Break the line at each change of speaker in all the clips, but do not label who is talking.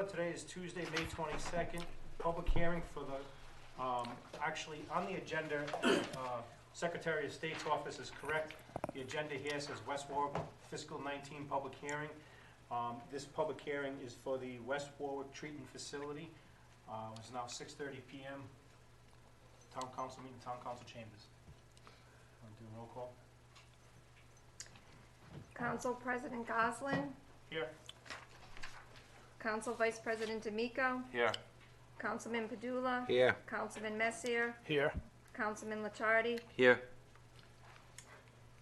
today is Tuesday, May 22nd. Public hearing for the, actually, on the agenda, Secretary of State's office is correct. The agenda here says West Warwick Fiscal 19 Public Hearing. This public hearing is for the West Warwick Treatment Facility. It's now 6:30 p.m. Town Council meeting, Town Council chambers. Want to do a roll call?
Council President Goslin,
Here.
Council Vice President D'Amico,
Here.
Councilman Padula,
Here.
Councilman Messier,
Here.
Councilman Licciardi,
Here.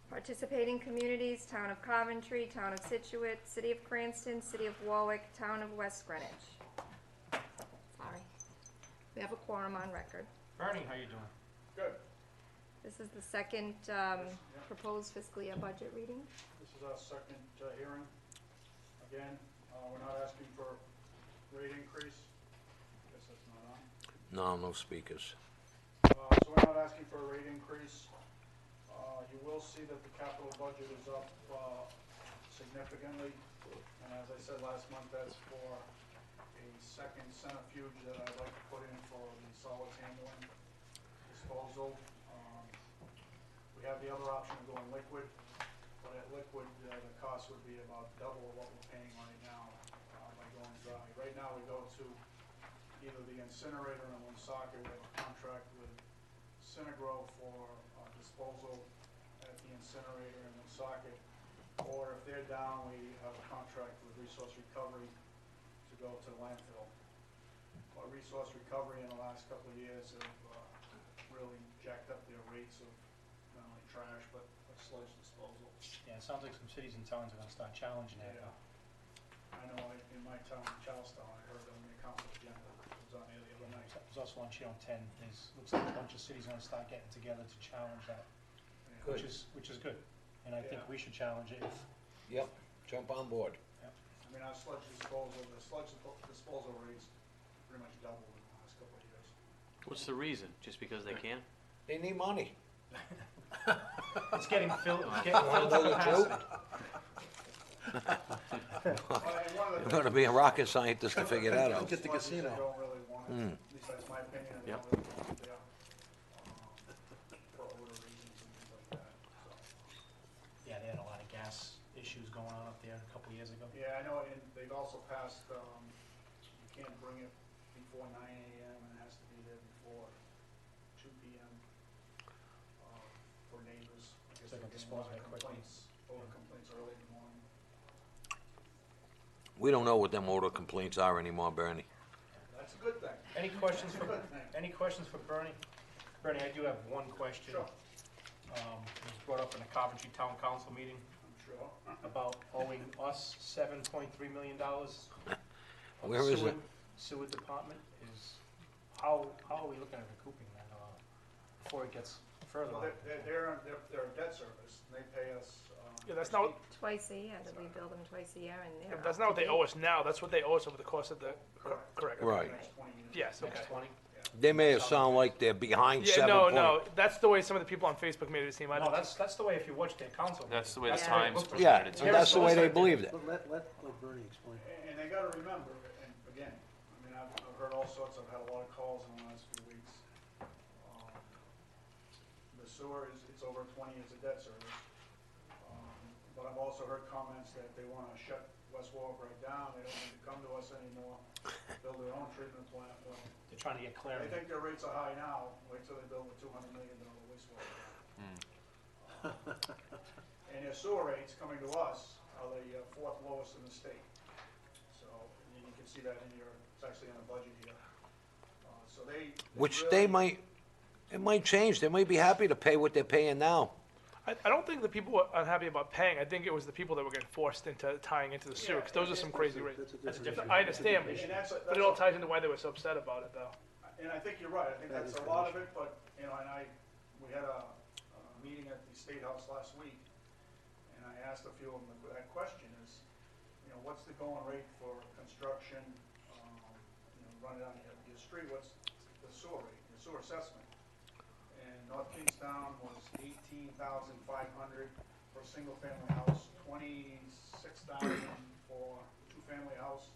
participating communities, Town of Coventry, Town of Situate, City of Cranston, City of Warwick, Town of West Greenwich. Sorry. We have a quorum on record.
Bernie, how you doing?
Good.
This is the second proposed fiscal year budget reading.
This is our second hearing. Again, we're not asking for rate increase. I guess that's not on.
No speakers.
So we're not asking for a rate increase. You will see that the capital budget is up significantly. And as I said last month, that's for a second centrifuge that I'd like to put in for the solids handling disposal. We have the other option of going liquid, but at liquid, the cost would be about double what we're paying right now by going dry. Right now, we go to either the incinerator in Woonsocket. We have a contract with Synagro for disposal at the incinerator in Woonsocket, or if they're down, we have a contract with Resource Recovery to go to the landfill. But Resource Recovery in the last couple of years have really jacked up their rates of not only trash, but sludge disposal.
Yeah, it sounds like some cities and towns are gonna start challenging that.
Yeah. I know in my town, Charlestown, I heard on the council agenda, it was on there the other night.
It was also on Channel 10. Looks like a bunch of cities are gonna start getting together to challenge that,
Yeah.
which is good. And I think
Yeah.
we should challenge it if,
Yep, jump on board.
I mean, our sludge disposal, the sludge disposal rates pretty much doubled in the last couple of years.
What's the reason? Just because they can?
They need money.
it's getting filled, it's getting
Wanna
filled
know
to
the
capacity.
You're gonna be a rocket scientist to figure that out.
Get the casino. They don't really want it, at least that's my opinion, they
Yep.
don't really want it there. For odor reasons and things like that, so.
Yeah, they had a lot of gas issues going on up there a couple years ago.
Yeah, I know, and they've also passed, you can't bring it before 9 AM and it has to be there before 2 PM. For neighbors, I guess
So they
they're
can
getting a lot
dispose of
of
it quickly.
odor complaints early in the morning.
We don't know what them odor complaints are anymore, Bernie.
That's a good thing.
Any questions
That's a
for,
good thing.
any questions for Bernie? Bernie, I do have one question.
Sure,
It was brought up in the Coventry Town Council meeting
I'm sure.
about owing us $7.3 million.
Where is it?
Sewer department is, how are we looking at recouping that, before it gets further?
Well, they're a debt service, and they pay us.
Yeah, that's not,
Twice a year, that we bill them twice a year, and
yeah,
they're
that's
up
not what
to
they
date.
owe us now, that's what they owe us over the course of the, correct.
Right.
Next 20 years.
Yes, okay.
Next 20?
They may have sound like they're behind
Yeah,
7
no,
point.
no, that's the way some of the people on Facebook made it seem. I
No,
don't,
that's the way if you watch their council.
That's the way the
Yeah.
Times
Yeah.
Yeah,
presented it.
and that's the way they
Solicitor.
believed it.
Let Bernie explain.
And they gotta remember, and again, I mean, I've heard all sorts, I've had a lot of calls in the last few weeks. The sewer it's over 20 years of debt service. But I've also heard comments that they wanna shut West Warwick right down, they don't need to come to us anymore, build their own treatment plant. Well,
They're trying to get
they
clarity.
think their rates are high now, wait till they build a $200 million wastewater plant. And their sewer rates coming to us are the fourth lowest in the state. So, and you can see that in your, it's actually in the budget here. So
Which
really-
they might, it might change. They might be happy to pay what they're paying now.
I don't think the people were unhappy about paying, I think it was the people that were getting forced into tying into the sewer, because those are some crazy rates.
That's a different.
I understand,
And that's
but it all ties into why they were so upset about it, though.
And I think you're right, I think
That
that's
is
a
the
lot of
issue.
it, but, you know, we had a meeting at the State House last week, and I asked a few of them, that question is, you know, what's the going rate for construction, you know, running down your street, what's the sewer rate, the sewer assessment? And North Kingstown was $18,500 for a single family house, $26,000 for a two-family house,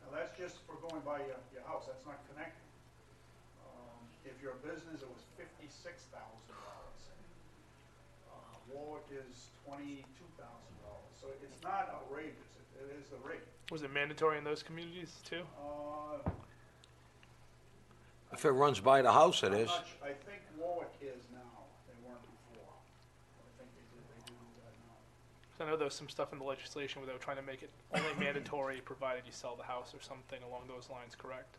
Now, that's just for going by your house, that's not connecting. If you're a business, it was $56,000. Warwick is $22,000, so it's not outrageous, it is the rate.
Was it mandatory in those communities too?
If it runs by the house, it
I'm
is.
not I think Warwick is now, they weren't before. I think they do that now.
'Cause I know there was some stuff in the legislation where they were trying to make it only mandatory provided you sell the house or something along those lines, correct?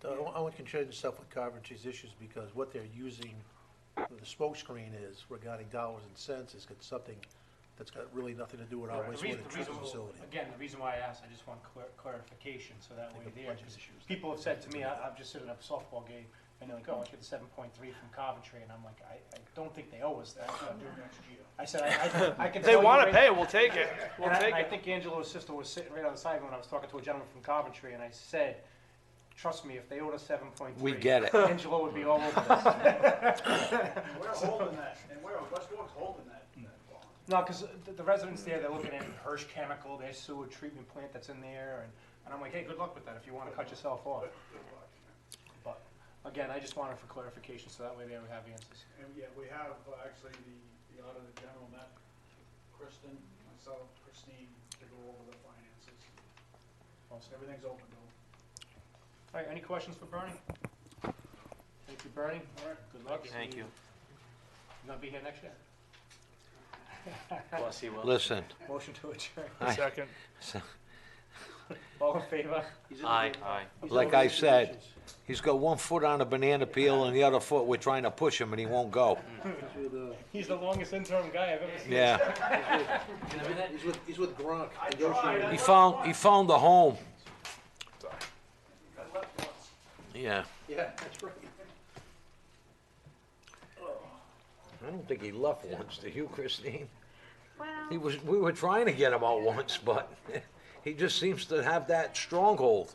I want to concern yourself with Coventry's issues because what they're using, the smoke screen is regarding dollars and cents is got something that's got really nothing to do with our
The
wastewater
reason,
treatment facility.
again, the reason why I asked, I just want clarification, so that way
Think of
there,
budget
'cause
issues.
people have said to me, I'm just sitting at a softball game, and they're like, oh, I get 7.3 from Coventry, and I'm like, I don't think they owe us that.
Not due next year.
I said, I can
If they
tell you
wanna
right-
pay it, we'll take it. We'll
And
take
I
it.
think Angelo's sister was sitting right on the side when I was talking to a gentleman from Coventry, and I said, trust me, if they owed us 7.3.
We get it.
Angelo would be all over this.
And we're holding that, and West Warwick's holding that bond.
No, because the residents there, they're looking at Hirsch Chemical, their sewer treatment plant that's in there, and I'm like, hey, good luck with that if you want to cut yourself off.
Good luck.
But, again, I just wanted for clarification, so that way they would have answers.
And yeah, we have, actually, the Auditor General met Kristen, myself, Christine, to go over the finances. Everything's open to them.
All right, any questions for Bernie? Thank you, Bernie.
All right.
Good luck.
Thank you.
You gonna be here next year?
Plus he will.
Listen,
Motion to adjourn.
Second.
All in favor?
Aye. Aye.
like I said, he's got one foot on a banana peel and the other foot, we're trying to push him and he won't go.
He's the longest interim guy I've ever seen.
Yeah,
He's with Gronk.
he found a home.
I left once.
Yeah,
Yeah, that's right.
I don't think he left once, did you, Christine?
Well,
We were trying to get him out once, but he just seems to have that stronghold.